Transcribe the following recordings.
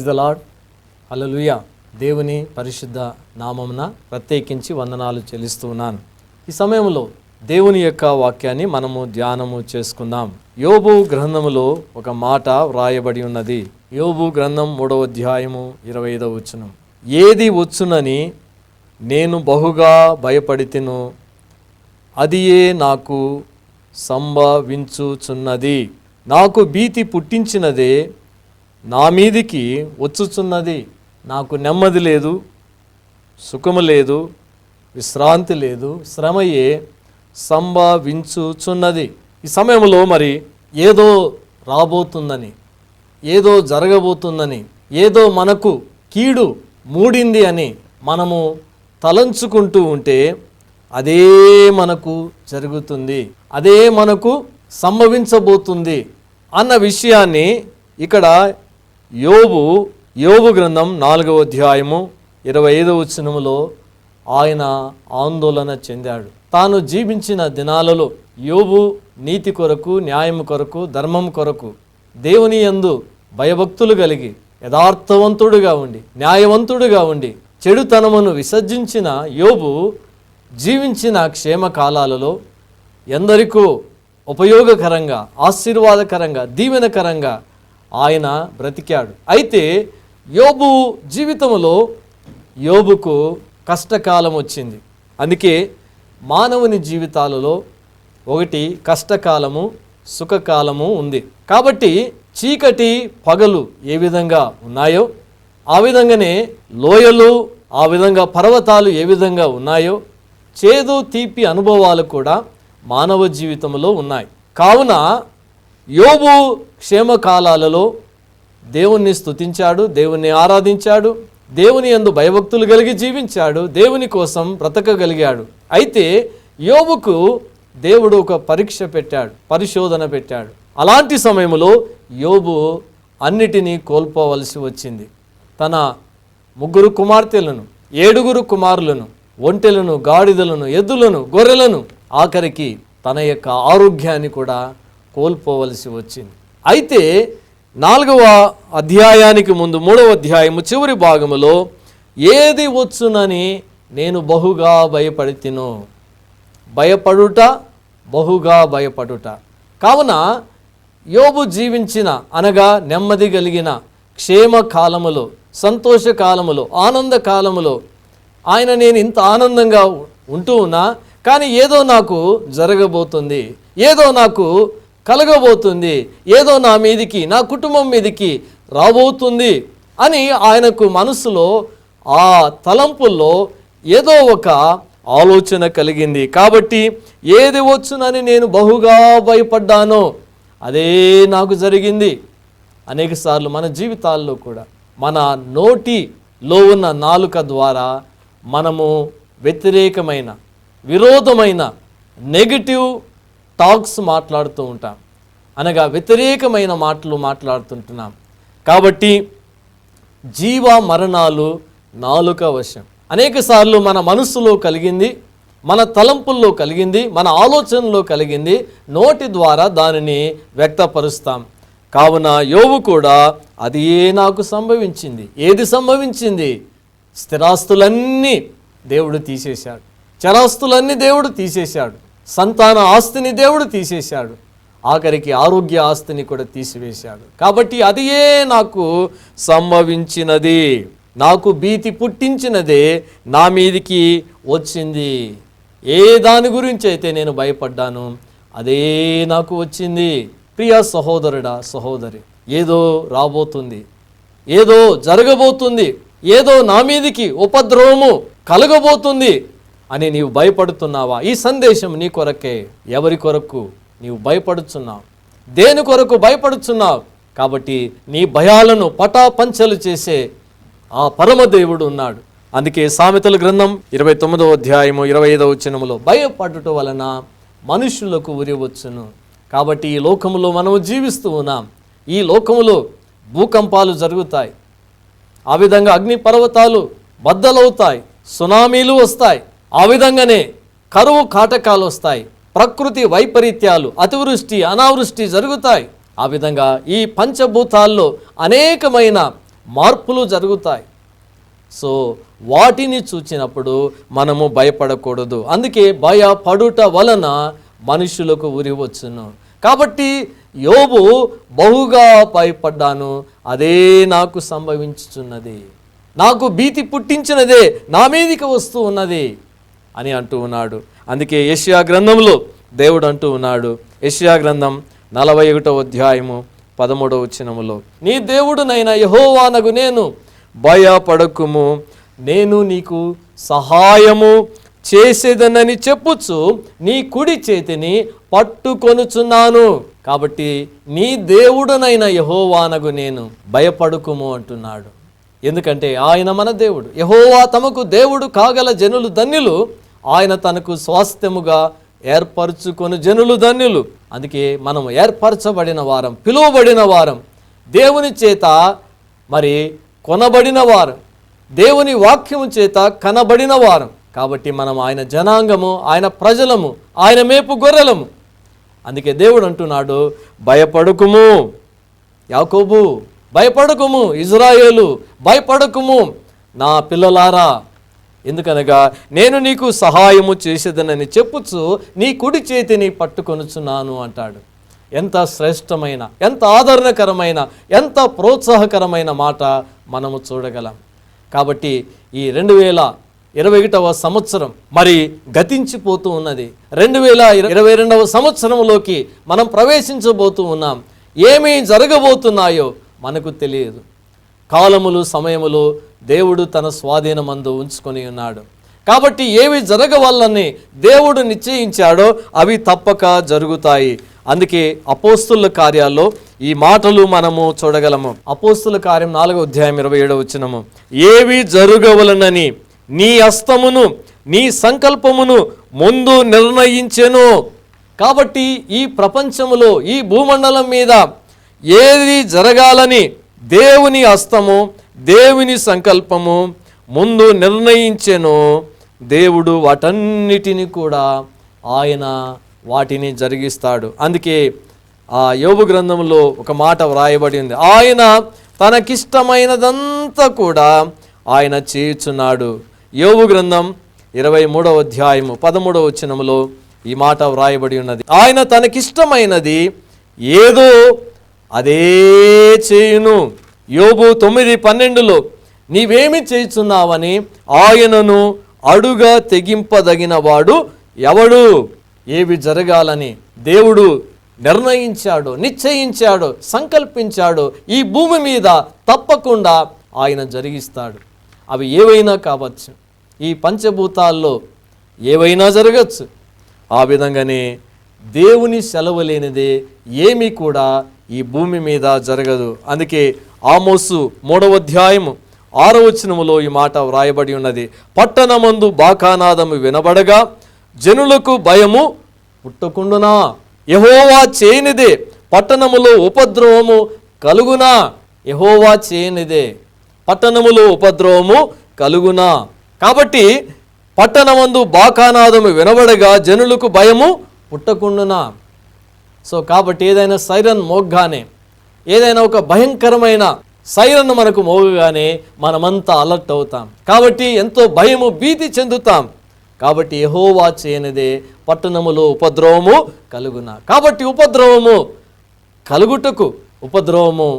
Praise the lord. హల్లెలూయా. దేవుని పరిశుద్ధ నామమున ప్రత్యేకించి వందనాలు చెల్లిస్తున్నాను. ఈ సమయంలో దేవుని యొక్క వాక్యాన్ని మనము ధ్యానము చేసుకుందాం. యోబు గ్రంథములో ఒక మాట వ్రాయబడి ఉన్నది. యోబు గ్రంథం 3వ అధ్యాయము 25వ వచనం. ఏది వచ్చునని నేను బహుగా భయపడితిను, అదియే నాకు సంభవించుచున్నది. నాకు భీతి పుట్టించినదే నా మీదికి వచ్చుచున్నది. నాకు నెమ్మది లేదు, సుఖము లేదు, విశ్రాంతి లేదు, శ్రమయే సంభవించుచున్నది. ఈ సమయంలో మరి ఏదో రాబోతుందని, ఏదో జరగబోతుందని, ఏదో మనకు కీడు మూడింది అని మనము తలంచుకుంటూ ఉంటే అదే మనకు జరుగుతుంది, అదే మనకు సంభవించబోతుంది అన్న విషయాన్ని ఇక్కడ యోబు గ్రంథం 4వ అధ్యాయము 25వ వచనములో ఆయన ఆందోళన చెందాడు. తాను జీవించిన దినాలలో యోబు నీతి కొరకు, న్యాయము కొరకు, ధర్మం కొరకు దేవుని యందు భయభక్తులు కలిగి యథార్థవంతుడుగా ఉండి, న్యాయవంతుడుగా ఉండి చెడుతనమును విసర్జించిన యోబు జీవించిన క్షేమకాలాలలో ఎందరికో ఉపయోగకరంగా, ఆశీర్వాదకరంగా, దీవెనకరంగా ఆయన బ్రతికాడు. అయితే యోబు జీవితంలో యోబుకు కష్టకాలం వచ్చింది. అందుకే మానవుని జీవితాలలో ఒకటి కష్టకాలము, సుఖకాలము ఉంది. కాబట్టి చీకటి పగలు ఏ విధంగా ఉన్నాయో ఆ విధంగానే లోయలు, ఆ విధంగా పర్వతాలు ఏ విధంగా ఉన్నాయో చేదు తీపి అనుభవాలు కూడా మానవ జీవితంలో ఉన్నాయి. కావున యోబు క్షేమకాలాలలో దేవుణ్ణి స్తుతించాడు, దేవుణ్ణి ఆరాధించాడు, దేవుని యందు భయభక్తులు కలిగి జీవించాడు, దేవుని కోసం బ్రతకగలిగాడు. అయితే యోబుకు దేవుడు ఒక పరీక్ష పెట్టాడు, పరిశోధన పెట్టాడు. అలాంటి సమయంలో యోబు అన్నిటినీ కోల్పోవలసి వచ్చింది. తన 3 కుమార్తెలను, 7 కుమారులను, ఒంటెలను, గాడిదలను, ఎద్దులను, గొర్రెలను, ఆఖరికి తన యొక్క ఆరోగ్యాన్ని కూడా కోల్పోవలసి వచ్చింది. అయితే 4వ అధ్యాయానికి ముందు 3వ అధ్యాయము చివరి భాగములో ఏది వచ్చునని నేను బహుగా భయపడితిను. భయపడుట, బహుగా భయపడుట. కావున యోబు జీవించిన అనగా నెమ్మది కలిగిన క్షేమ కాలములో, సంతోష కాలములో, ఆనంద కాలములో ఆయన నేను ఇంత ఆనందంగా ఉంటూ ఉన్నా, కానీ ఏదో నాకు జరగబోతుంది, ఏదో నాకు కలగబోతుంది, ఏదో నా మీదికి, నా కుటుంబం మీదికి రాబోతుంది అని ఆయనకు మనసులో, ఆ తలంపుల్లో ఏదో ఒక ఆలోచన కలిగింది. కాబట్టి ఏది వచ్చునని నేను బహుగా భయపడ్డానో అదే నాకు జరిగింది. అనేకసార్లు మన జీవితాల్లో కూడా మన నోటిలో ఉన్న నాలుక ద్వారా మనము వ్యతిరేకమైన, విరోధమైన, నెగటివ్ టాక్స్ మాట్లాడుతూ ఉంటాం, అనగా వ్యతిరేకమైన మాటలు మాట్లాడుతుంటున్నాం. కాబట్టి జీవ మరణాలు నాలుక వశం. అనేకసార్లు మన మనస్సులో కలిగింది, మన తలంపుల్లో కలిగింది, మన ఆలోచనలో కలిగింది, నోటి ద్వారా దానిని వ్యక్తపరుస్తాం. కావున యోబు కూడా అది నాకు సంభవించింది. ఏది సంభవించింది? స్థిరాస్తులన్నీ దేవుడు తీసేశాడు, చరాస్తులన్నీ దేవుడు తీసేశాడు, సంతాన ఆస్తిని దేవుడు తీసేశాడు, ఆఖరికి ఆరోగ్య ఆస్తిని కూడా తీసివేశాడు. కాబట్టి అదియే నాకు సంభవించినది, నాకు భీతి పుట్టించినదే నా మీదికి వచ్చింది. ఏ దాని గురించి అయితే నేను భయపడ్డాను అదే నాకు వచ్చింది. ప్రియ సహోదరుడా, సహోదరి, ఏదో రాబోతుంది, ఏదో జరగబోతుంది, ఏదో నా మీదికి ఉపద్రవము కలగబోతుంది అని నీవు భయపడుతున్నావా? ఈ సందేశం నీ కొరకే. ఎవరి కొరకు నీవు భయపడుచున్నావు? దేని కొరకు భయపడుచున్నావు? కాబట్టి నీ భయాలను పటాపంచలు చేసే ఆ పరమదేవుడు ఉన్నాడు. అందుకే సామెతల గ్రంథం 29వ అధ్యాయము 25వ వచనములో భయపడుట వలన మనుషులకు ఉరి వచ్చును. కాబట్టి ఈ లోకములో మనము జీవిస్తూ ఉన్నాం. ఈ లోకములో భూకంపాలు జరుగుతాయి, ఆ విధంగా అగ్ని పర్వతాలు బద్దలవుతాయి, సునామీలు వస్తాయి, ఆ విధంగానే కరువు కాటకాలు వస్తాయి, ప్రకృతి వైపరీత్యాలు, అతివృష్టి, అనావృష్టి జరుగుతాయి. ఆ విధంగా ఈ పంచభూతాల్లో అనేకమైన మార్పులు జరుగుతాయి. సో వాటిని చూచినప్పుడు మనము భయపడకూడదు. అందుకే భయపడుట వలన మనుషులకు ఉరి వచ్చును. కాబట్టి యోబు బహుగా భయపడ్డాను, అదే నాకు సంభవించుచున్నది, నాకు భీతి పుట్టించినదే నా మీదికి వస్తూ ఉన్నది అని అంటూ ఉన్నాడు. అందుకే యెషయా గ్రంథంలో దేవుడు అంటూ ఉన్నాడు, యెషయా గ్రంథం 41వ అధ్యాయము 13వ వచనములో, నీ దేవుడునైన యెహోవానగు నేను, భయపడకుము, నేను నీకు సహాయము చేసేదనని చెప్పుచు నీ కుడి చేతిని పట్టుకొనుచున్నాను. కాబట్టి నీ దేవుడునైన యెహోవానగు నేను, భయపడకుము అంటున్నాడు. ఎందుకంటే ఆయన మన దేవుడు. యెహోవా తమకు దేవుడు కాగల జనులు ధన్యులు, ఆయన తనకు స్వాస్థ్యముగా ఏర్పరచుకొని జనులు ధన్యులు. అందుకే మనం ఏర్పరచబడిన వారం, పిలువబడిన వారం, దేవుని చేత మరి కొనబడిన వారం, దేవుని వాక్యము చేత కనబడిన వారం. కాబట్టి మనం ఆయన జనాంగము, ఆయన ప్రజలము, ఆయన మేపు గొర్రెలము. అందుకే దేవుడు అంటున్నాడు, భయపడకుము యాకోబు, భయపడకుము ఇజ్రాయేలు, భయపడకుము నా పిల్లలారా, ఎందుకనగా నేను నీకు సహాయము చేసేదనని చెప్పుచు నీ కుడి చేతిని పట్టుకొనుచున్నాను అంటాడు. ఎంత శ్రేష్టమైన, ఎంత ఆదరణకరమైన, ఎంత ప్రోత్సాహకరమైన మాట మనము చూడగలం. కాబట్టి ఈ 2021వ సంవత్సరం మరి గతించిపోతూ ఉన్నది. 2022వ సంవత్సరంలోకి మనం ప్రవేశించబోతూ ఉన్నాం. ఏమి జరగబోతున్నాయో మనకు తెలియదు. కాలములు, సమయములు దేవుడు తన స్వాధీనమందు ఉంచుకొని ఉన్నాడు. కాబట్టి ఏవి జరగవల్లని దేవుడు నిశ్చయించాడో అవి తప్పక జరుగుతాయి. అందుకే అపోస్తుల కార్యాల్లో ఈ మాటలు మనము చూడగలము. అపోస్తుల కార్యం 4వ అధ్యాయం 27వ వచనము, ఏవి జరగవలనని నీ హస్తమును నీ సంకల్పమును ముందు నిర్ణయించెను. కాబట్టి ఈ ప్రపంచములో, ఈ భూమండలం మీద ఏది జరగాలని దేవుని హస్తము, దేవుని సంకల్పము ముందు నిర్ణయించెను. దేవుడు వాటన్నిటిని కూడా ఆయన వాటిని జరిగిస్తాడు. అందుకే ఆ యోబు గ్రంథంలో ఒక మాట వ్రాయబడి ఉంది, ఆయన తనకిష్టమైనదంతా కూడా ఆయన చేయుచున్నాడు. యోబు గ్రంథం 23వ అధ్యాయము 13వ వచనములో ఈ మాట వ్రాయబడి ఉన్నది, ఆయన తనకిష్టమైనది ఏదో అదే చేయును. యోబు 9:12లో నీవేమి చేయుచున్నావని ఆయనను అడుగా తెగింపదగిన వాడు ఎవడు? ఏవి జరగాలని దేవుడు నిర్ణయించాడు, నిశ్చయించాడు, సంకల్పించాడు, ఈ భూమి మీద తప్పకుండా ఆయన జరిగిస్తాడు. అవి ఏవైనా కావచ్చు, ఈ పంచభూతాల్లో ఏవైనా జరగచ్చు. ఆ విధంగానే దేవుని సెలవు లేనిదే ఏమీ కూడా ఈ భూమి మీద జరగదు. అందుకే ఆమోసు 3వ అధ్యాయము 6వ వచనములో ఈ మాట వ్రాయబడి ఉన్నది, పట్టణమందు బాకానాదము వినబడగా జనులకు భయము పుట్టకుండునా, యెహోవా చేయనిదే పట్టణములో ఉపద్రవము కలుగునా. యెహోవా చేయనిదే పట్టణములో ఉపద్రవము కలుగునా. కాబట్టి పట్టణమందు బాకానాదము వినబడగా జనులకు భయము పుట్టకుండునా. సో కాబట్టి ఏదైనా సైరన్ మోగ్గానే, ఏదైనా ఒక భయంకరమైన సైరన్ మనకు మోగగానే మనమంతా అలర్ట్ అవుతాం. కాబట్టి ఎంతో భయము, భీతి చెందుతాం. కాబట్టి యెహోవా చేయనిదే పట్టణములో ఉపద్రవము కలుగునా. కాబట్టి ఉపద్రవము కలుగుటకు, ఉపద్రవము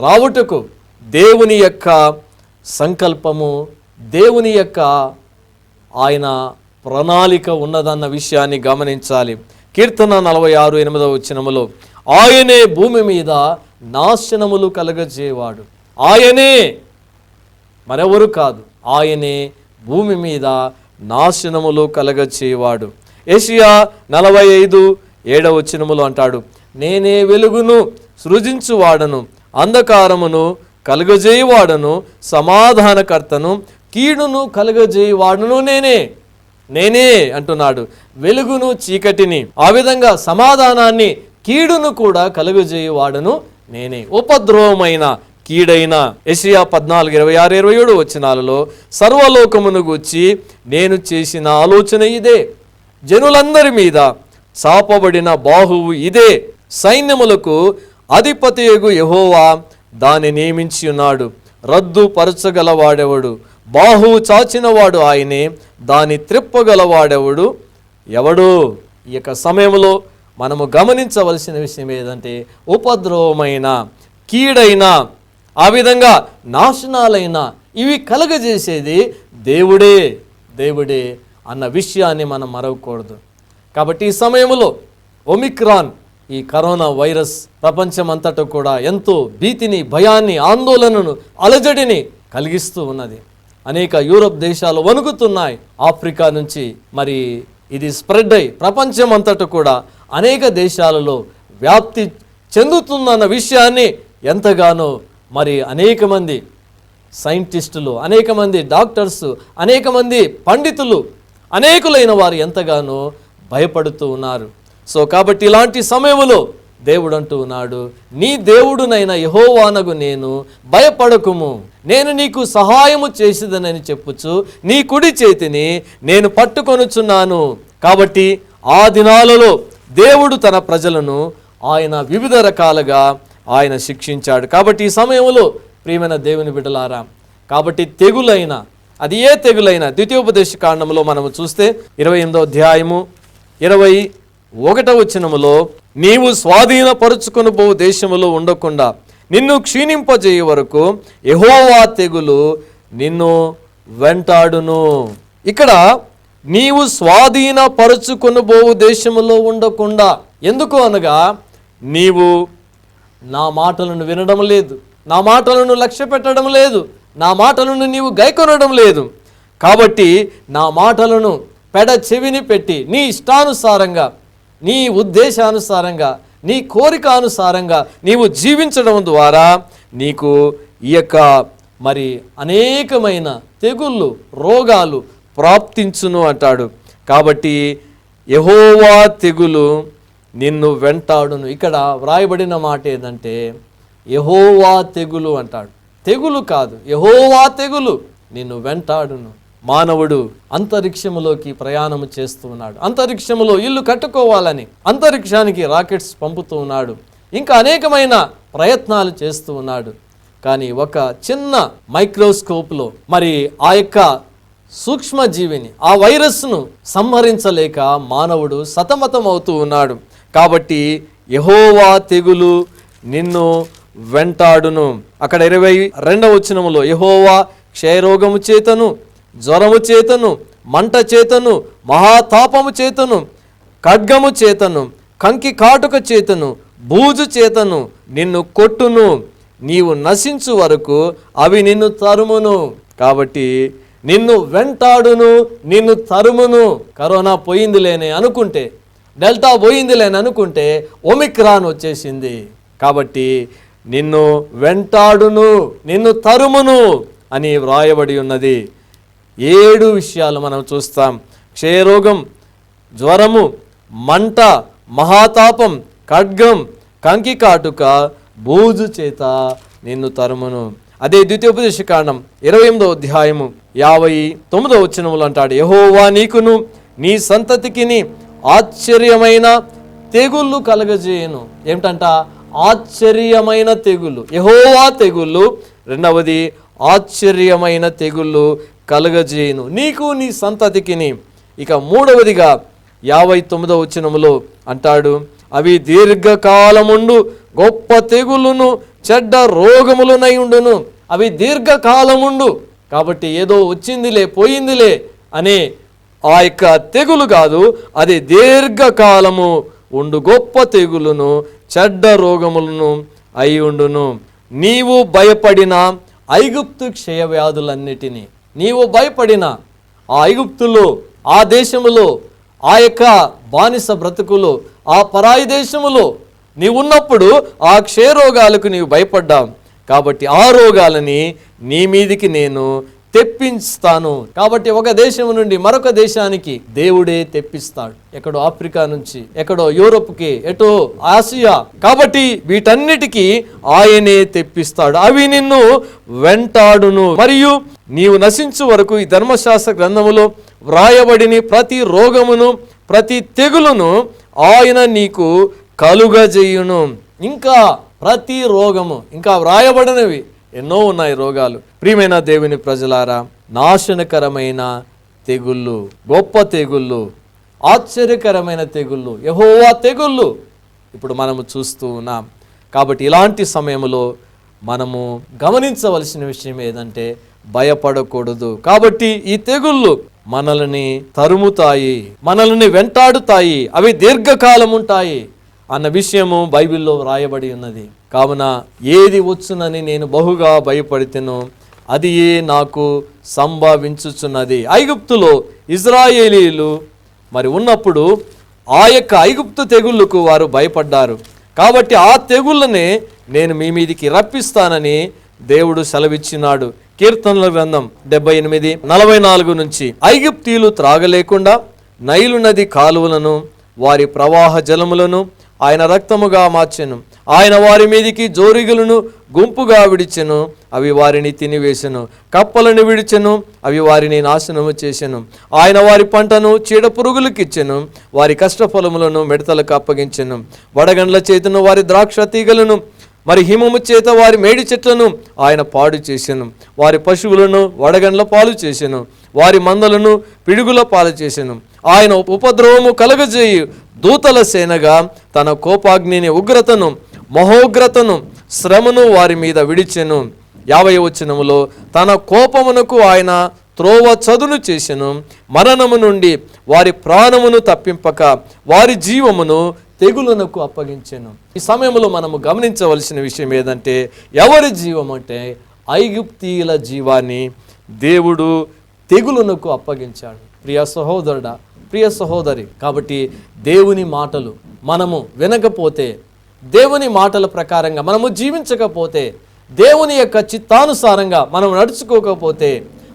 రావుటకు దేవుని యొక్క సంకల్పము, దేవుని యొక్క ఆయన ప్రణాళిక ఉన్నదన్న విషయాన్ని గమనించాలి. కీర్తన 46:8వ వచనములో ఆయనే భూమి మీద నాశనములు కలగజేవాడు. ఆయనే, మరెవరు కాదు, ఆయనే భూమి మీద నాశనములు కలగజేవాడు. యెషయా 45:7వ వచనములో అంటాడు, నేనే వెలుగును సృజించువాడను, అంధకారమును కలుగజేయవాడను, సమాధానకర్తను, కీడును కలుగజేయవాడును నేనే అంటున్నాడు. వెలుగును, చీకటిని, ఆ విధంగా సమాధానాన్ని, కీడును కూడా కలుగజేయవాడును నేనే. ఉపద్రవమైన, కీడైన యెషయా 14:26-27 వచనాలలో సర్వలోకమును గూర్చి నేను చేసిన ఆలోచన ఇదే, జనులందరి మీద చాపబడిన బాహువు ఇదే, సైన్యములకు అధిపతియగు యెహోవా దాన్ని నియమించి ఉన్నాడు, రద్దుపరచగలవాడెవడు? బాహువు చాచినవాడు ఆయనే, దాని త్రిప్పగలవాడెవడు ఎవడు? ఈ యొక్క సమయంలో మనము గమనించవలసిన విషయం ఏదంటే, ఉపద్రవమైన, కీడైన, ఆ విధంగా నాశనాలైన ఇవి కలగజేసేది దేవుడే అన్న విషయాన్ని మనం మరవకూడదు. కాబట్టి ఈ సమయంలో ఒమిక్రాన్, ఈ కరోనా వైరస్ ప్రపంచమంతటా కూడా ఎంతో భీతిని, భయాన్ని, ఆందోళనను, అలజడిని కలిగిస్తూ ఉన్నది. అనేక యూరోప్ దేశాలు వణుకుతున్నాయి. ఆఫ్రికా నుంచి మరి ఇది స్ప్రెడ్ అయి ప్రపంచమంతటా కూడా అనేక దేశాలలో వ్యాప్తి చెందుతుందన్న విషయాన్ని ఎంతగానో మరి అనేక మంది సైంటిస్టులు, అనేక మంది డాక్టర్స్, అనేక మంది పండితులు, అనేకులైన వారు ఎంతగానో భయపడుతూ ఉన్నారు. సో కాబట్టి ఇలాంటి సమయంలో దేవుడు అంటూ ఉన్నాడు, నీ దేవుడునైన యెహోవానగు నేను, భయపడకుము, నేను నీకు సహాయము చేసేదనని చెప్పుచు నీ కుడి చేతిని నేను పట్టుకొనుచున్నాను. కాబట్టి ఆ దినాలలో దేవుడు తన ప్రజలను ఆయన వివిధ రకాలుగా ఆయన శిక్షించాడు. కాబట్టి ఈ సమయంలో ప్రియమైన దేవుని బిడ్డలారా, కాబట్టి తెగులైన, అది ఏ తెగులైన, ద్వితీయోపదేశ కాండములో మనము చూస్తే 28వ అధ్యాయము 21వ వచనములో, నీవు స్వాధీనపరుచుకొని పోవు దేశములో ఉండకుండా నిన్ను క్షీణింపజేయ వరకు యెహోవా తెగులు నిన్ను వెంటాడును. ఇక్కడ నీవు స్వాధీనపరుచుకొని పోవు దేశములో ఉండకుండా, ఎందుకు అనగా నీవు నా మాటలను వినడం లేదు, నా మాటలను లక్ష్య పెట్టడం లేదు, నా మాటలను నీవు గైకొనడం లేదు. కాబట్టి నా మాటలను పెడ చెవిని పెట్టి నీ ఇష్టానుసారంగా, నీ ఉద్దేశానుసారంగా, నీ కోరికానుసారంగా నీవు జీవించడం ద్వారా నీకు ఈ యొక్క మరి అనేకమైన తెగుళ్ళు, రోగాలు ప్రాప్తించును అంటాడు. కాబట్టి యెహోవా తెగులు నిన్ను వెంటాడును. ఇక్కడ వ్రాయబడిన మాట ఏంటంటే యెహోవా తెగులు అంటాడు. తెగులు కాదు, యెహోవా తెగులు నిన్ను వెంటాడును. మానవుడు అంతరిక్షములోకి ప్రయాణము చేస్తూ ఉన్నాడు. అంతరిక్షములో ఇల్లు కట్టుకోవాలని అంతరిక్షానికి రాకెట్స్ పంపుతూ ఉన్నాడు. ఇంకా అనేకమైన ప్రయత్నాలు చేస్తూ ఉన్నాడు. కానీ ఒక చిన్న మైక్రోస్కోప్లో మరి ఆ యొక్క సూక్ష్మజీవిని, ఆ వైరస్ను సంహరించలేక మానవుడు సతమతం అవుతూ ఉన్నాడు. కాబట్టి యెహోవా తెగులు నిన్ను వెంటాడును. అక్కడ 22వ వచనములో, యెహోవా క్షయరోగము చేతను, జ్వరము చేతను, మంట చేతను, మహాతాపము చేతను, ఖడ్గము చేతను, కంకి కాటుక చేతను, బూజు చేతను నిన్ను కొట్టును, నీవు నశించు వరకు అవి నిన్ను తరుమును. కాబట్టి నిన్ను వెంటాడును, నిన్ను తరుమును. కరోనా పోయిందిలేనే అనుకుంటే, డెల్టా పోయిందిలేని అనుకుంటే ఒమిక్రాన్ వచ్చేసింది. కాబట్టి నిన్ను వెంటాడును, నిన్ను తరుమును అని వ్రాయబడి ఉన్నది. 7 విషయాలు మనం చూస్తాం. క్షయరోగం, జ్వరము, మంట, మహాతాపం, ఖడ్గం, కంకి కాటుక, బూజు చేత నిన్ను తరుమును. అదే ద్వితీయోపదేశ కాండం 28వ అధ్యాయము 59వ వచనములు అంటాడు, యెహోవా నీకును నీ సంతతికిని ఆశ్చర్యమైన తెగుళ్ళు కలగజేయను. ఏమిటంట? ఆశ్చర్యమైన తెగుళ్ళు. యెహోవా తెగుళ్ళు, రెండవది ఆశ్చర్యమైన తెగుళ్ళు కలగజేయను నీకు నీ సంతతికిని. ఇక మూడవదిగా 59వ వచనములో అంటాడు, అవి దీర్ఘకాలముండు గొప్ప తెగులును చెడ్డ రోగములునై ఉండును. అవి దీర్ఘకాలముండు. కాబట్టి ఏదో వచ్చిందిలే పోయిందిలే అనే ఆ యొక్క తెగులు కాదు, అది దీర్ఘకాలము ఉండు గొప్ప తెగులును చెడ్డ రోగములను అయి ఉండును. నీవు భయపడిన ఐగుప్తు క్షయవ్యాధులన్నిటినీ, నీవు భయపడిన ఆ ఐగుప్తులో, ఆ దేశములో, ఆ యొక్క బానిస బ్రతుకులో, ఆ పరాయి దేశములో నీవున్నప్పుడు ఆ క్షయరోగాలకు నీవు భయపడ్డావు. కాబట్టి ఆ రోగాలని నీ మీదికి నేను తెప్పిస్తాను. కాబట్టి ఒక దేశం నుండి మరొక దేశానికి దేవుడే తెప్పిస్తాడు. ఎక్కడో ఆఫ్రికా నుంచి, ఎక్కడో యూరోప్కి, ఎటో ఆసియా. కాబట్టి వీటన్నిటికీ ఆయనే తెప్పిస్తాడు. అవి నిన్ను వెంటాడును. మరియు నీవు నశించు వరకు ఈ ధర్మశాస్త్ర గ్రంథములో వ్రాయబడిన ప్రతి రోగమును, ప్రతి తెగులును ఆయన నీకు కలుగజేయును. ఇంకా ప్రతి రోగము, ఇంకా వ్రాయబడినవి ఎన్నో ఉన్నాయి రోగాలు. ప్రియమైన దేవుని ప్రజలారా, నాశనకరమైన తెగుళ్ళు, గొప్ప తెగుళ్ళు, ఆశ్చర్యకరమైన తెగుళ్ళు, యెహోవా తెగుళ్ళు ఇప్పుడు మనము చూస్తూ ఉన్నాం. కాబట్టి ఇలాంటి సమయంలో మనము గమనించవలసిన విషయం ఏదంటే భయపడకూడదు. కాబట్టి ఈ తెగుళ్ళు మనల్ని తరుముతాయి, మనల్ని వెంటాడుతాయి, అవి దీర్ఘకాలం ఉంటాయి అన్న విషయము బైబిల్లో వ్రాయబడి ఉన్నది. కావున ఏది వచ్చునని నేను బహుగా భయపడితేనో అది నాకు సంభవించుచున్నది. ఐగుప్తులో ఇజ్రాయేలీలు మరి ఉన్నప్పుడు ఆ యొక్క ఐగుప్తు తెగుళ్ళకు వారు భయపడ్డారు. కాబట్టి ఆ తెగుళ్ళనే నేను మీ మీదికి రప్పిస్తానని దేవుడు సెలవిచ్చినాడు. కీర్తనల గ్రంథం 78:44 నుంచి, ఐగుప్తీయులు త్రాగలేకుండా నైలు నది కాలువలను వారి ప్రవాహ జలములను ఆయన రక్తముగా మార్చెను. ఆయన వారి మీదికి జోరిగలను గుంపుగా విడిచెను, అవి వారిని తినివేశను. కప్పలను విడిచెను, అవి వారిని నాశనము చేసెను. ఆయన వారి పంటను చీడ పురుగులకిచ్చెను, వారి కష్టఫలములను మిడతలకు అప్పగించెను. వడగండ్ల చేతను వారి ద్రాక్ష తీగలను, మరి హిమము చేత వారి మేడి చెట్లను ఆయన పాడు చేసెను. వారి పశువులను వడగండ్ల పాలు చేసెను, వారి మందలను పిడుగుల పాలు చేసెను. ఆయన ఉపద్రవము కలగజేయి దూతల సేనగా తన కోపాగ్నిని, ఉగ్రతను, మహోగ్రతను, శ్రమను వారి మీద విడిచెను. 50వ వచనములో, తన కోపమునకు ఆయన త్రోవ చదును చేసెను. మరణము నుండి వారి ప్రాణమును తప్పింపక వారి జీవమును తెగులునకు అప్పగించెను. ఈ సమయంలో మనము గమనించవలసిన విషయం ఏదంటే, ఎవరి జీవం అంటే ఐగుప్తీయుల జీవాన్ని దేవుడు తెగులునకు అప్పగించాడు. ప్రియ సహోదరుడా, ప్రియ సహోదరి, కాబట్టి దేవుని మాటలు మనము వినకపోతే, దేవుని మాటల ప్రకారంగా మనము జీవించకపోతే, దేవుని యొక్క చిత్తానుసారంగా మనం నడుచుకోకపోతే,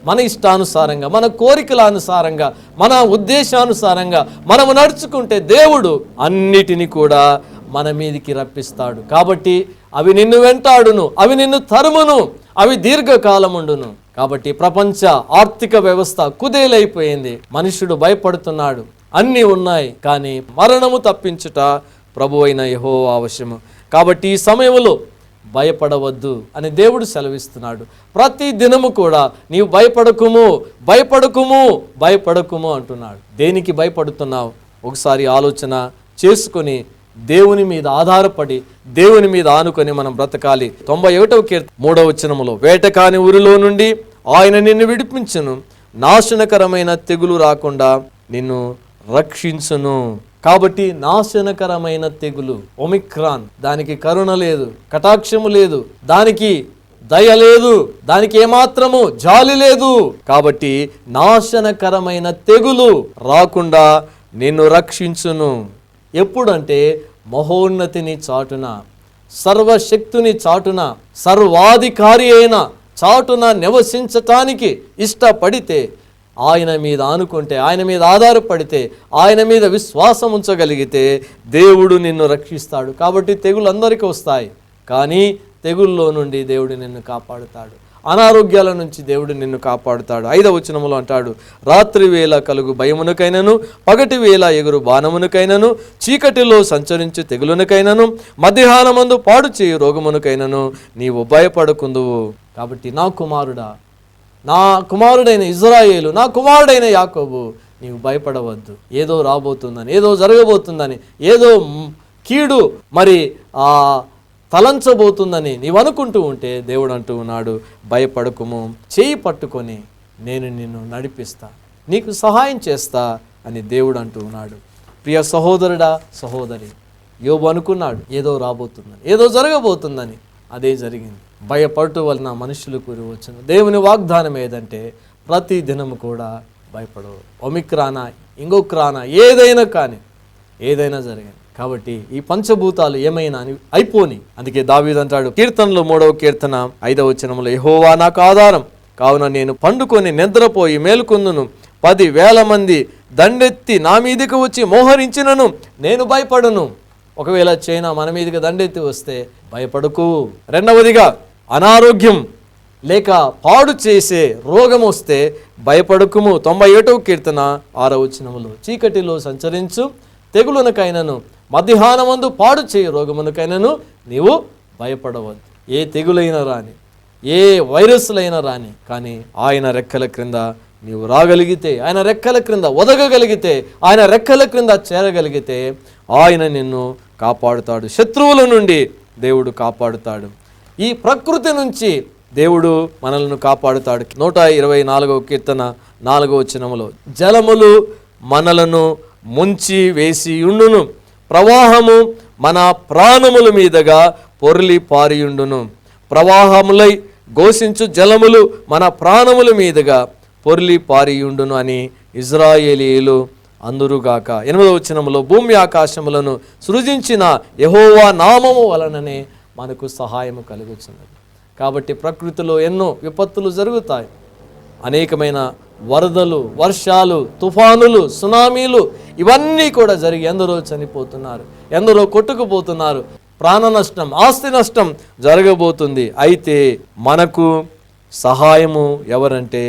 మన ఇష్టానుసారంగా, మన కోరికల అనుసారంగా, మన ఉద్దేశానుసారంగా మనము నడుచుకుంటే దేవుడు అన్నిటినీ కూడా మన మీదికి రప్పిస్తాడు. కాబట్టి అవి నిన్ను వెంటాడును, అవి నిన్ను తరుమును, అవి దీర్ఘకాలముండును. కాబట్టి ప్రపంచ ఆర్థిక వ్యవస్థ కుదేలైపోయింది. మనుషుడు భయపడుతున్నాడు. అన్నీ ఉన్నాయి, కానీ మరణము తప్పించుట ప్రభువైన యెహోవా అవశ్యము. కాబట్టి ఈ సమయంలో భయపడవద్దు అని దేవుడు సెలవిస్తున్నాడు. ప్రతి దినము కూడా నీవు భయపడకుము, భయపడకుము, భయపడకుము అంటున్నాడు. దేనికి భయపడుతున్నావు? ఒకసారి ఆలోచన చేసుకొని దేవుని మీద ఆధారపడి, దేవుని మీద ఆనుకొని మనం బ్రతకాలి. 91వ కీర్తన 3వ వచనములో, వేటకాని ఊరిలో నుండి ఆయన నిన్ను విడిపించును, నాశనకరమైన తెగులు రాకుండా నిన్ను రక్షించును. కాబట్టి నాశనకరమైన తెగులు ఒమిక్రాన్, దానికి కరుణ లేదు, కటాక్షము లేదు, దానికి దయ లేదు, దానికి ఏమాత్రము జాలి లేదు. కాబట్టి నాశనకరమైన తెగులు రాకుండా నిన్ను రక్షించును. ఎప్పుడంటే మహోన్నతిని చాటున, సర్వశక్తుని చాటున, సర్వాధికారి అయిన చాటున నివసించటానికి ఇష్టపడితే, ఆయన మీద ఆనుకుంటే, ఆయన మీద ఆధారపడితే, ఆయన మీద విశ్వాసం ఉంచగలిగితే దేవుడు నిన్ను రక్షిస్తాడు. కాబట్టి తెగులు అందరికీ వస్తాయి, కానీ తెగుల్లో నుండి దేవుడు నిన్ను కాపాడుతాడు. అనారోగ్యాల నుంచి దేవుడు నిన్ను కాపాడుతాడు. 5వ వచనములో అంటాడు, రాత్రి వేళ కలుగు భయమునకైనను, పగటి వేళ ఎగురు బాణమునకైనను, చీకటిలో సంచరించు తెగులునకైనను, మధ్యాహ్నమందు పాడు చేయు రోగమునకైనను నీవు భయపడకుందువు. కాబట్టి నా కుమారుడా, నా కుమారుడైన ఇజ్రాయేలు, నా కుమారుడైన యాకోబు, నీవు భయపడవద్దు. ఏదో రాబోతుందని, ఏదో జరగబోతుందని, ఏదో కీడు మరి తలంచబోతుందని నీవు అనుకుంటూ ఉంటే దేవుడు అంటూ ఉన్నాడు, భయపడకుము, చేయి పట్టుకొని నేను నిన్ను నడిపిస్తా, నీకు సహాయం చేస్తా అని దేవుడు అంటూ ఉన్నాడు. ప్రియ సహోదరుడా, సహోదరి, యోబు అనుకున్నాడు ఏదో రాబోతుందని, ఏదో జరగబోతుందని, అదే జరిగింది. భయపడటం వలన మనుషులు కూరవచ్చును. దేవుని వాగ్దానం ఏదంటే ప్రతి దినము కూడా భయపడవు. ఒమిక్రానా, ఇంకొక్రానా, ఏదైనా కానీ, ఏదైనా జరిగింది. కాబట్టి ఈ పంచభూతాలు ఏమైనా అయిపోని. అందుకే దావీదు అంటాడు కీర్తనలో 3వ కీర్తన 5వ వచనములో, యెహోవా నాకు ఆధారం, కావున నేను పండుకొని నిద్రపోయి మేలుకొందును. 10,000 మంది దండెత్తి నా మీదకి వచ్చి మోహరించినను నేను భయపడను. ఒకవేళ చైనా మన మీదకి దండెత్తి వస్తే భయపడకు. రెండవదిగా, అనారోగ్యం లేక పాడు చేసే రోగం వస్తే భయపడకుము. 97వ కీర్తన 6వ వచనములో, చీకటిలో సంచరించు తెగులునకైనను, మధ్యాహ్నమందు పాడు చేయి రోగమునకైనను నీవు భయపడవద్దు. ఏ తెగులైనా రాని, ఏ వైరస్లైనా రాని, కానీ ఆయన రెక్కల క్రింద నీవు రాగలిగితే, ఆయన రెక్కల క్రింద ఒదగగలిగితే, ఆయన రెక్కల క్రింద చేరగలిగితే ఆయన నిన్ను కాపాడుతాడు. శత్రువుల నుండి దేవుడు కాపాడుతాడు. ఈ ప్రకృతి నుంచి దేవుడు మనల్ని కాపాడుతాడు. 124వ కీర్తన 4వ వచనములో, జలములు మనలను ముంచి వేసి ఉండును, ప్రవాహము మన ప్రాణముల మీదగా పొర్లి పారియుండును. ప్రవాహములై ఘోషించు జలములు మన ప్రాణముల మీదుగా పొర్లి పారియుండును అని ఇజ్రాయేలీయులు అందురుగాక. 8వ వచనములో, భూమి ఆకాశములను సృజించిన యెహోవా నామము వలననే మనకు సహాయము కలుగుతున్నది. కాబట్టి ప్రకృతిలో ఎన్నో విపత్తులు జరుగుతాయి. అనేకమైన వరదలు, వర్షాలు, తుఫానులు, సునామీలు ఇవన్నీ కూడా జరిగి ఎందరో చనిపోతున్నారు, ఎందరో కొట్టుకుపోతున్నారు. ప్రాణ నష్టం, ఆస్తి నష్టం జరగబోతుంది. అయితే మనకు సహాయము ఎవరంటే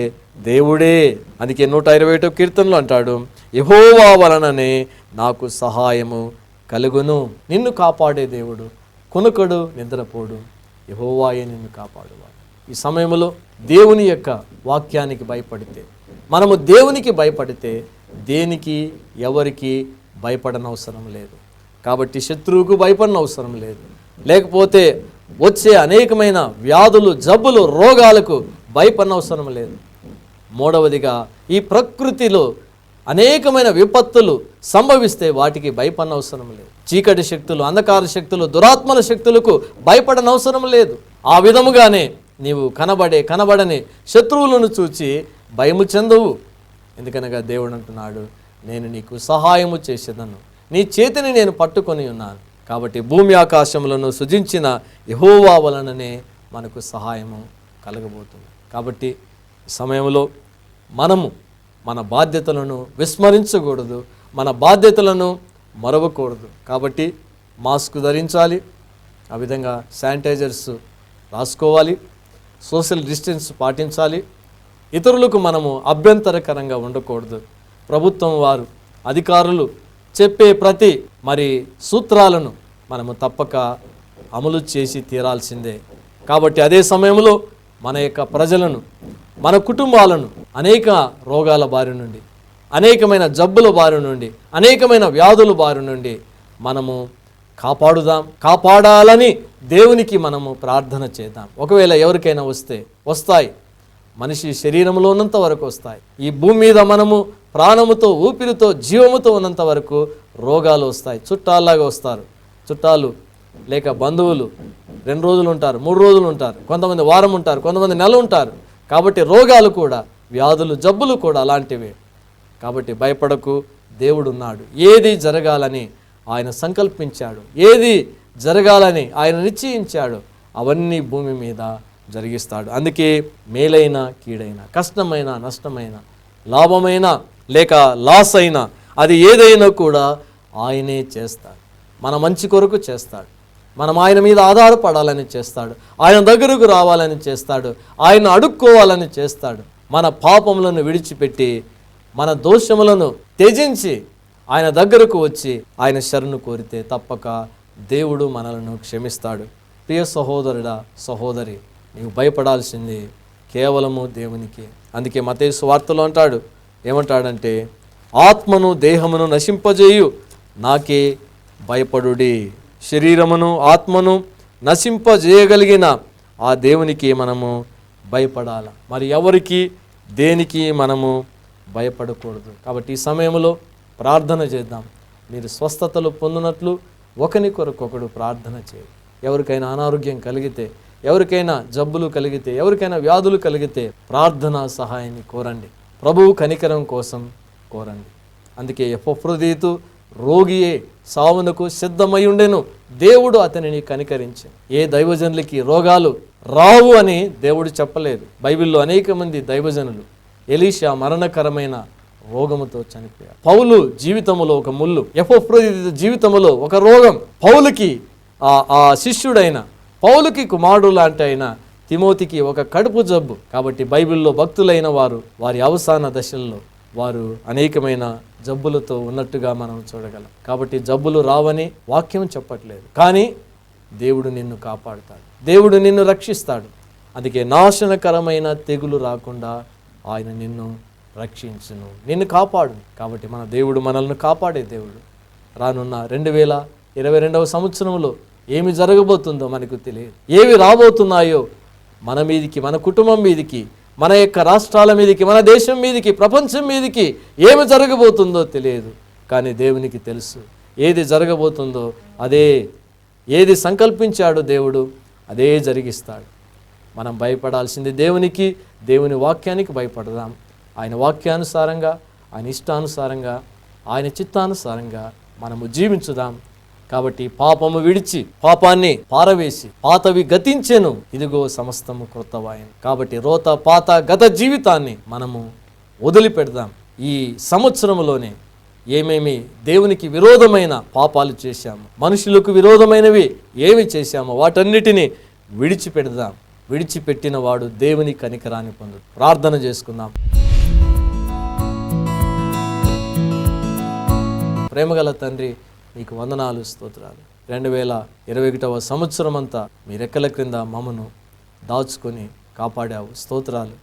దేవుడే. అందుకే 121వ కీర్తనలో అంటాడు, యెహోవా వలననే నాకు సహాయము కలుగును. నిన్ను కాపాడే దేవుడు, కొనుకడు నిద్రపోడు, యెహోవాయే నిన్ను కాపాడువాడు. ఈ సమయంలో దేవుని యొక్క వాక్యానికి భయపడితే, మనము దేవునికి భయపడితే దేనికి ఎవరికి భయపడనవసరం లేదు. కాబట్టి శత్రువుకు భయపడన అవసరం లేదు. లేకపోతే వచ్చే అనేకమైన వ్యాధులు, జబ్బులు, రోగాలకు భయపడనవసరం లేదు. మూడవదిగా, ఈ ప్రకృతిలో అనేకమైన విపత్తులు సంభవిస్తే వాటికి భయపడనవసరం లేదు. చీకటి శక్తులు, అంధకార శక్తులు, దురాత్మల శక్తులకు భయపడనవసరం లేదు. ఆ విధముగానే నీవు కనబడని శత్రువులను చూచి భయము చెందవు. ఎందుకనగా దేవుడు అంటున్నాడు, నేను నీకు సహాయము చేసేదను, నీ చేతిని నేను పట్టుకొని ఉన్నాను. కాబట్టి భూమి ఆకాశములను సృజించిన యెహోవా వలననే మనకు సహాయము కలగబోతుంది. కాబట్టి ఈ సమయంలో మనము మన బాధ్యతలను విస్మరించకూడదు, మన బాధ్యతలను మరవకూడదు. కాబట్టి మాస్క్ ధరించాలి, ఆ విధంగా శానిటైజర్స్ రాసుకోవాలి, సోషల్ డిస్టెన్స్ పాటించాలి. ఇతరులకు మనము అభ్యంతరకరంగా ఉండకూడదు. ప్రభుత్వం వారు, అధికారులు చెప్పే ప్రతి సూత్రాలను మనము తప్పక అమలు చేసి తీరాల్సిందే. కాబట్టి అదే సమయంలో మన యొక్క ప్రజలను, మన కుటుంబాలను అనేక రోగాల బారి నుండి, అనేకమైన జబ్బుల బారి నుండి, అనేకమైన వ్యాధుల బారి నుండి మనము కాపాడాలని దేవునికి మనము ప్రార్థన చేద్దాం. ఒకవేళ ఎవరికైనా వస్తాయి, మనిషి శరీరంలో ఉన్నంత వరకు వస్తాయి. ఈ భూమి మీద మనము ప్రాణముతో, ఊపిరితో, జీవముతో ఉన్నంత వరకు రోగాలు వస్తాయి. చుట్టాల్లాగా వస్తారు. చుట్టాలు లేక బంధువులు 2 రోజులు ఉంటారు, 3 రోజులు ఉంటారు, కొంతమంది వారం ఉంటారు, కొంతమంది నెల ఉంటారు. కాబట్టి రోగాలు కూడా, వ్యాధులు, జబ్బులు కూడా అలాంటివే. కాబట్టి భయపడకు, దేవుడు ఉన్నాడు. ఏది జరగాలని ఆయన సంకల్పించాడు, ఏది జరగాలని ఆయన నిశ్చయించాడు, అవన్నీ భూమి మీద జరిగిస్తాడు. అందుకే మేలైన కీడైన, కష్టమైన నష్టమైన, లాభమైన లేక లాస్ అయినా, అది ఏదైనా కూడా ఆయనే చేస్తాడు. మన మంచి కొరకు చేస్తాడు. మనం ఆయన మీద ఆధారపడాలని చేస్తాడు. ఆయన దగ్గరకు రావాలని చేస్తాడు. ఆయన అడుక్కోవాలని చేస్తాడు. మన పాపములను విడిచిపెట్టి, మన దోషములను త్యజించి ఆయన దగ్గరకు వచ్చి ఆయన శరణు కోరితే తప్పక దేవుడు మనలను క్షమిస్తాడు. ప్రియ సహోదరుడా, సహోదరి, నీవు భయపడాల్సింది కేవలము దేవునికి. అందుకే మత్తయి సువార్తలో అంటాడు, ఏమంటాడంటే, ఆత్మను దేహమును నశింపజేయు నాకే భయపడుడి. శరీరమును ఆత్మను నశింపజేయగలిగిన ఆ దేవునికి మనము భయపడాలి. మరి ఎవరికి, దేనికి మనము భయపడకూడదు. కాబట్టి ఈ సమయంలో ప్రార్థన చేద్దాం. మీరు స్వస్థతలు పొందినట్లు ఒకని కొరకొకడు ప్రార్థన చేయండి. ఎవరికైనా అనారోగ్యం కలిగితే, ఎవరికైనా జబ్బులు కలిగితే, ఎవరికైనా వ్యాధులు కలిగితే ప్రార్థనా సహాయాన్ని కోరండి. ప్రభువు కనికరం కోసం కోరండి. అందుకే ఎపఫ్రోదీతు రోగియే సావునకు సిద్ధమై ఉండెను, దేవుడు అతనిని కనికరించాడు. ఏ దైవజనులకి రోగాలు రావు అని దేవుడు చెప్పలేదు. బైబిల్లో అనేక మంది దైవజనులు, ఎలీషా మరణకరమైన రోగముతో చనిపోయాడు. పౌలు జీవితంలో ఒక ముళ్ళు, ఎపఫ్రోదీతు జీవితంలో ఒక రోగం. పౌలుకి ఆ శిష్యుడైన, పౌలుకి కుమారుడు లాంటి అయిన తిమోతికి ఒక కడుపు జబ్బు. కాబట్టి బైబిల్లో భక్తులైన వారు వారి అవసాన దశల్లో వారు అనేకమైన జబ్బులతో ఉన్నట్టుగా మనం చూడగలం. కాబట్టి జబ్బులు రావని వాక్యం చెప్పట్లేదు, కానీ దేవుడు నిన్ను కాపాడుతాడు, దేవుడు నిన్ను రక్షిస్తాడు. అందుకే నాశనకరమైన తెగులు రాకుండా ఆయన నిన్ను రక్షించును, నిన్ను కాపాడు. కాబట్టి మన దేవుడు మనల్ని కాపాడే దేవుడు. రానున్న 2022వ సంవత్సరంలో ఏమి జరగబోతుందో మనకు తెలియదు. ఏవి రాబోతున్నాయో మన మీదికి, మన కుటుంబం మీదికి, మన యొక్క రాష్ట్రాల మీదికి, మన దేశం మీదికి, ప్రపంచం మీదికి ఏమి జరగబోతుందో తెలియదు. కానీ దేవునికి తెలుసు ఏది జరగబోతుందో అదే, ఏది సంకల్పించాడో దేవుడు అదే జరిగిస్తాడు. మనం భయపడాల్సింది దేవునికి, దేవుని వాక్యానికి భయపడదాం. ఆయన వాక్యానుసారంగా, ఆయన ఇష్టానుసారంగా, ఆయన చిత్తానుసారంగా మనము జీవించుదాం. కాబట్టి పాపము విడిచి, పాపాన్ని పారవేసి, పాతవి గతించెను, ఇదిగో సమస్తము క్రొత్తవాయెను. కాబట్టి రోత పాత గత జీవితాన్ని మనము వదిలిపెడదాం. ఈ సంవత్సరంలోనే ఏమేమి దేవునికి విరోధమైన పాపాలు చేశాము, మనుషులకు విరోధమైనవి ఏమి చేశామో వాటన్నిటినీ విడిచిపెడదాం. విడిచిపెట్టిన వాడు దేవుని కనికరాన్ని పొందు. ప్రార్థన చేసుకుందాం. ప్రేమగల తండ్రి, మీకు వందనాలు, స్తోత్రాలు. 2021వ సంవత్సరం అంతా మీ రెక్కల క్రింద మమ్మను దాచుకొని కాపాడావు. స్తోత్రాలు.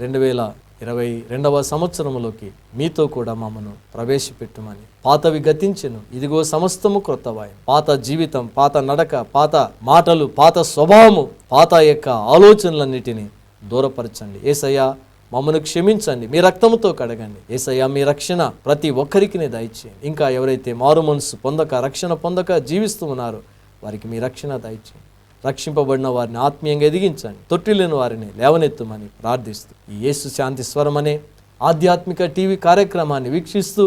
2022వ సంవత్సరంలోకి మీతో కూడా మమ్మను ప్రవేశపెట్టుమని. పాతవి గతించెను, ఇదిగో సమస్తము క్రొత్తవాయెను. పాత జీవితం, పాత నడక, పాత మాటలు, పాత స్వభావము, పాత యొక్క ఆలోచనలన్నిటినీ దూరపరచండి. యేసయ్యా, మమ్మను క్షమించండి, మీ రక్తముతో కడగండి. యేసయ్యా, మీ రక్షణ ప్రతి ఒక్కరికి దయచేయండి. ఇంకా ఎవరైతే మారు మనసు పొందక, రక్షణ పొందక జీవిస్తూ ఉన్నారో వారికి మీ రక్షణ దయచేయండి. రక్షింపబడిన వారిని ఆత్మీయంగా ఎదిగించండి, తొట్టిలేని వారిని లేవనెత్తమని ప్రార్థిస్తూ ఈ యేసు శాంతి స్వరం అనే ఆధ్యాత్మిక టీవీ కార్యక్రమాన్ని వీక్షిస్తూ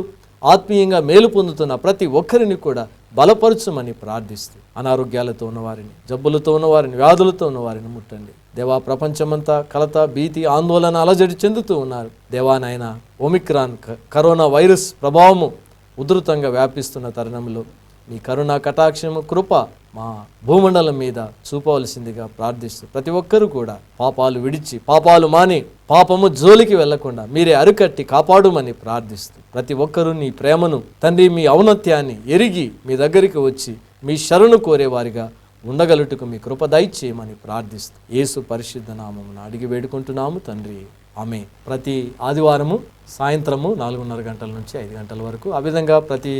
ఆత్మీయంగా మేలు పొందుతున్న ప్రతి ఒక్కరిని కూడా బలపరచమని ప్రార్థిస్తూ అనారోగ్యాలతో ఉన్నవారిని, జబ్బులతో ఉన్నవారిని, వ్యాధులతో ఉన్నవారిని ముట్టండి. దేవా, ప్రపంచమంతా కలత, భీతి, ఆందోళన, అలజడి చెందుతూ ఉన్నారు. దేవా నాయన, ఒమిక్రాన్ కరోనా వైరస్ ప్రభావము ఉధృతంగా వ్యాపిస్తున్న తరుణంలో మీ కరుణా కటాక్షము, కృప మా భూమండలం మీద చూపవలసిందిగా ప్రార్థిస్తూ ప్రతి ఒక్కరూ కూడా పాపాలు విడిచి, పాపాలు మాని, పాపము జోలికి వెళ్లకుండా మీరే అరికట్టి కాపాడుమని ప్రార్థిస్తూ ప్రతి ఒక్కరూ నీ ప్రేమను, తండ్రి, మీ ఔన్నత్యాన్ని ఎరిగి మీ దగ్గరికి వచ్చి మీ శరణు కోరేవారిగా ఉండగలుగుటకు మీ కృప దయచేయమని ప్రార్థిస్తూ యేసు పరిశుద్ధ నామమున అడిగి వేడుకుంటున్నాము తండ్రి, ఆమేన్. ప్రతి ఆదివారము సాయంత్రము 4:30 గంటల నుంచి 5 గంటల వరకు, ఆ విధంగా ప్రతి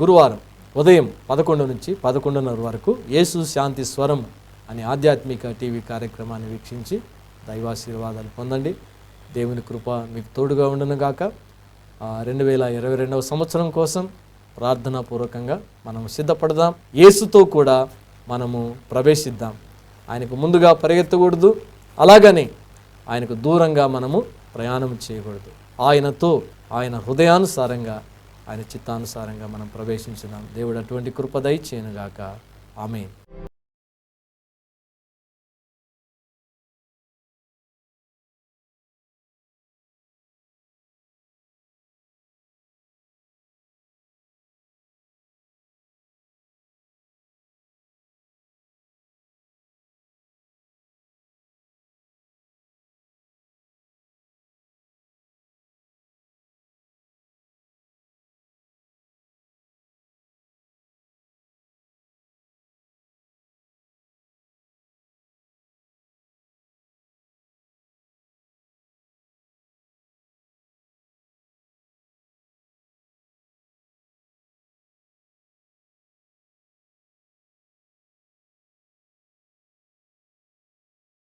గురువారం ఉదయం 11 నుంచి 11:30 వరకు యేసు శాంతి స్వరం అనే ఆధ్యాత్మిక టీవీ కార్యక్రమాన్ని వీక్షించి దైవాశీర్వాదాలు పొందండి. దేవుని కృప మీకు తోడుగా ఉండును గాక. 2022వ సంవత్సరం కోసం ప్రార్థనాపూర్వకంగా మనం సిద్ధపడదాం. యేసుతో కూడా మనము ప్రవేశిద్దాం. ఆయనకు ముందుగా పరిగెత్తకూడదు, అలాగని ఆయనకు దూరంగా మనము ప్రయాణం చేయకూడదు. ఆయనతో, ఆయన హృదయానుసారంగా, ఆయన చిత్తానుసారంగా మనం ప్రవేశించుదాం. దేవుడు అటువంటి కృప దయచేయును గాక. ఆమేన్.